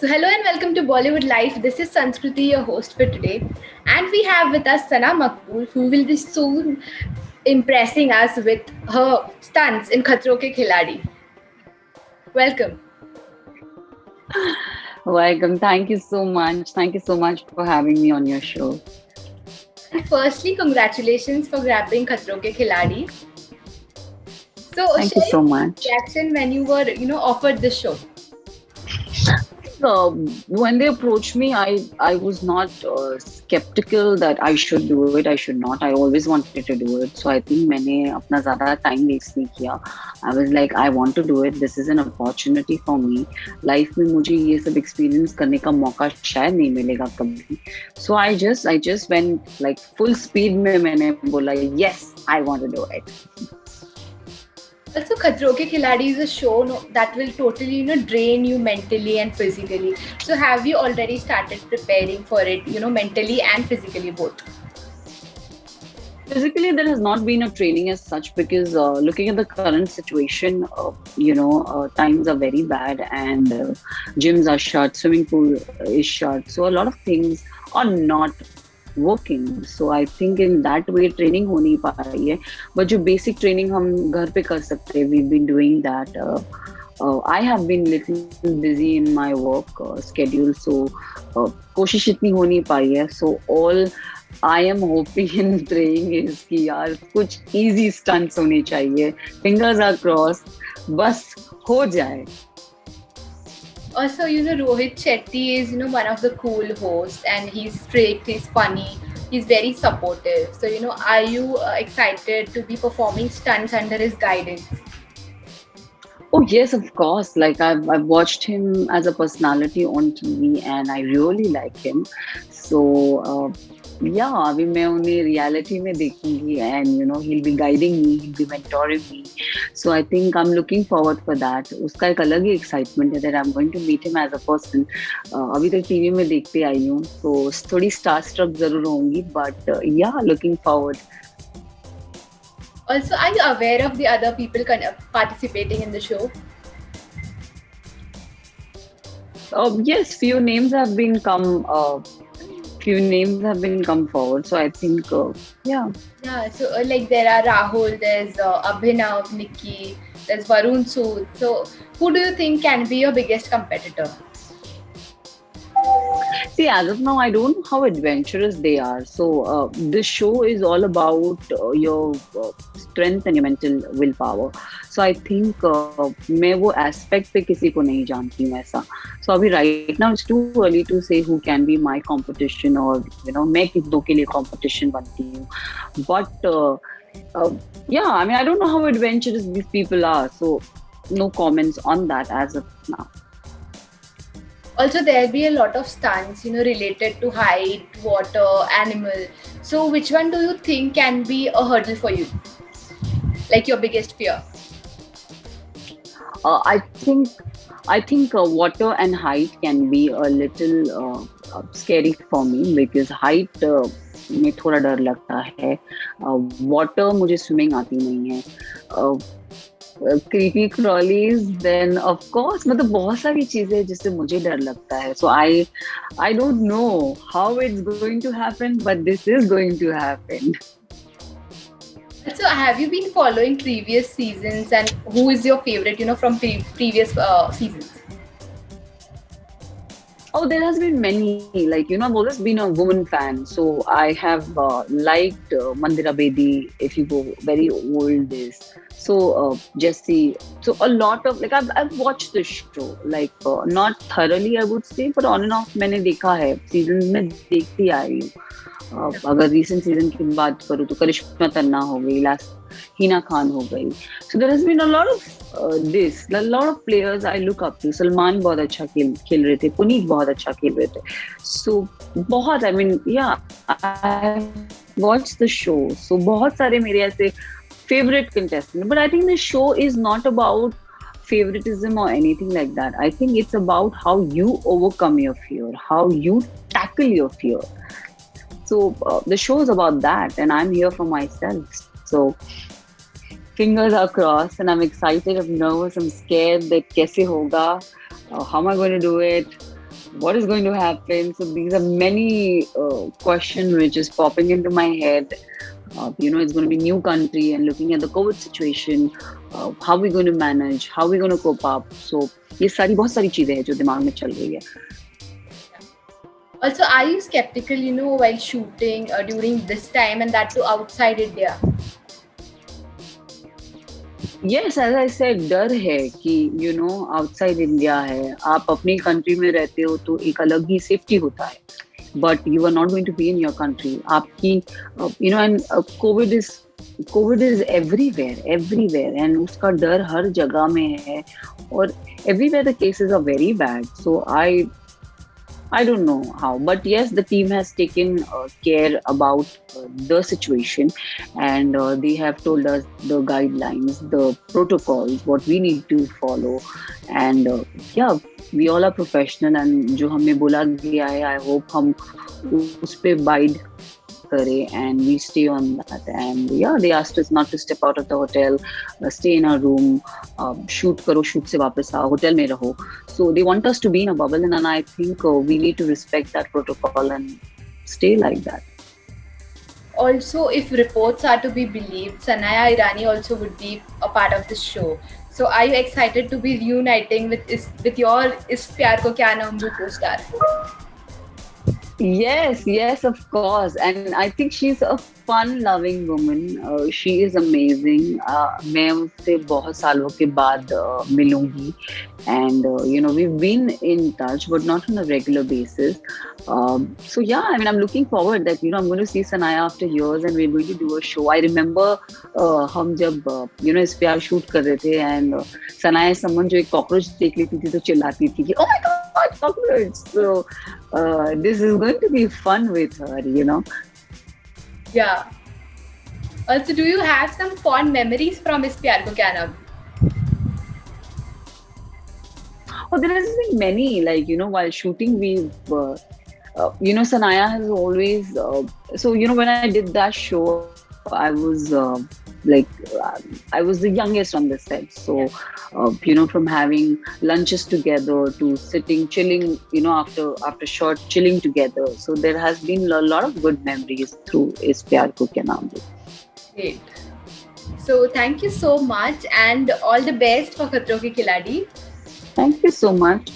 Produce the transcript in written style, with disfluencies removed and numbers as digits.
So, hello and welcome to Bollywood Life. This is Sanskriti, your host for today. And we have with us Sana Makbul, who will be soon impressing us with her stunts in Khatro Ke Khiladi. Welcome. Welcome. Thank you so much. Thank you so much for having me on your show. And firstly, congratulations for grabbing Khatro Ke Khiladi. So, Thank you share so your much. reaction when you were, offered this show. When they approached me, I was not skeptical that I should do it. I should not. I always wanted to do it. So I think मैंने अपना ज़्यादा time waste नहीं किया. I was like, I want to do it. This is an opportunity for me. Life में मुझे ये सब experience करने का मौका शायद नहीं मिलेगा कभी. So I just went like full speed में मैंने बोला yes, I want to do it. Also, Khatro Ke Khiladi is a show that will totally, drain you mentally and physically. So, have you already started preparing for it, mentally and physically both? Physically, there has not been a training as such because looking at the current situation, times are very bad and gyms are shut, swimming pool is shut. So a lot of things are not working. So I think in that way training हो नहीं पा रही है. But जो basic training हम घर पे कर सकते हैं, we've been doing that. I have been little busy in my work schedule, so कोशिश इतनी हो नहीं पाई है. So all I am hoping and praying is कि यार कुछ easy stunts होने चाहिए. Fingers are crossed. बस हो जाए. Also, Rohit Shetty is, one of the cool hosts and he's strict, he's funny, he's very supportive. So, are you excited to be performing stunts under his guidance? Oh yes, of course. Like I've watched him as a personality on TV, and I really like him. So yeah, अभी मैं उन्हें reality में देखूंगी, and he'll be guiding me, he'll be mentoring me. So I think I'm looking forward for that. उसका एक अलग ही excitement है that I'm going to meet him as a person. अभी तक टीवी में देखते आई हूँ, तो थोड़ी starstruck जरूर होंगी, but yeah, looking forward. Also, are you aware of the other people participating in the show? Yes, few names have been come forward. So I think, yeah. Yeah, so like there are Rahul, there's Abhinav, Nikki, there's Varun Sood. So who do you think can be your biggest competitor? See, as of now, I don't know how adventurous they are. So, this show is all about your strength and your mental willpower. So, I think मैं वो aspect पे किसी को नहीं जानती हूँ ऐसा. So, अभी right now it's too early to say who can be my competition or मैं किस दो के लिए competition बनती हूँ. But yeah, I mean I don't know how adventurous these people are. So, no comments on that as of now. Also, there'll be a lot of stunts, related to height, water, animal. So, which one do you think can be a hurdle for you? Like your biggest fear? I think water and height can be a little scary for me because height में थोड़ा डर लगता है. Water मुझे swimming आती नहीं है. Creepy crawlies, then of course मतलब बहुत सारी चीजें हैं जिससे मुझे डर लगता है. So I don't know how it's going to happen, but this is going to happen. So, have you been following previous seasons and who is your favorite, from previous seasons? Oh, there has been many. Like, I've always been a woman fan. So I have liked Mandira Bedi, if you go very old days. So Jessie. So a lot of, like, I've watched this show. Like, not thoroughly, I would say, but on and off मैंने देखा है. Seasons में देखती आ रही हूँ. अगर recent season की बात करूँ तो करिश्मा तन्ना हो गई, Hina Khan हो गई. So there has been a lot of a lot of players I look up to. Salman बहुत अच्छा खेल रहे थे, पुनीत बहुत अच्छा खेल रहे थे. So बहुत, I mean, yeah, I watched the show. So बहुत सारे मेरे ऐसे favorite contestants. But I think the show is not about favoritism or anything like that. I think it's about how you overcome your fear, how you tackle your fear. So the show is about that, and I'm here for myself. So fingers are crossed, and I'm excited. I'm nervous. I'm scared that कैसे होगा, how am I going to do it? what is going to happen? So these are many questions which is popping into my head. It's going to be new country and looking at the COVID situation, how we going to manage, how we going to cope up. So ये सारी बहुत सारी चीजें हैं जो दिमाग में चल रही है. Also, are you skeptical, while shooting during this time and that too outside India? Yes, as I said, डर है कि आउटसाइड इंडिया है, आप अपनी कंट्री में रहते हो तो एक अलग ही सेफ्टी होता है, but you are not going to be in your country. आपकी and covid is everywhere and उसका डर हर जगह में है और everywhere the cases are very bad. So I don't know how, but yes, the team has taken care about the situation, and they have told us the guidelines, the protocols, what we need to follow, and yeah, we all are professional, and जो हमें बोला गया है, I hope हम उस पे abide करें, and we stay on that. And yeah, they asked us not to step out of the hotel, stay in our room, shoot करो, shoot से वापस आओ, hotel में रहो. So they want us to be in a bubble, and I think we need to respect that protocol and stay like that. Also, if reports are to be believed, Sanaya Irani also would be a part of this show. So are you excited to be reuniting with your Is Pyar Ko Kya Naam Do co-star? Yes, of course. And I think she's a fun-loving woman. She is amazing. मैं उससे बहुत सालों के बाद मिलूंगी. And, we've been in touch, but not on a regular basis. So, yeah, I mean, I'm looking forward that, I'm going to see Sanaya after years and we're going to do a show. I remember हम जब, इस प्यार shoot कर रहे थे and Sanaya someone जो एक cockroach देख लेती थी तो चिल्लाती थी कि oh my god, cockroach! So, this is going to be fun with her. Yeah. Also, do you have some fond memories from Is Pyar Ko Kya Naam? Oh, there has been many. Like, while shooting, Sanaya has always. When I did that show, I was I was the youngest on the set. So, from having lunches together to sitting, chilling, after short, chilling together. So there has been a lot of good memories through Is Pyar Ko Kya Naam Do. Great. So thank you so much and all the best for Khatron Ke Khiladi. Thank you so much.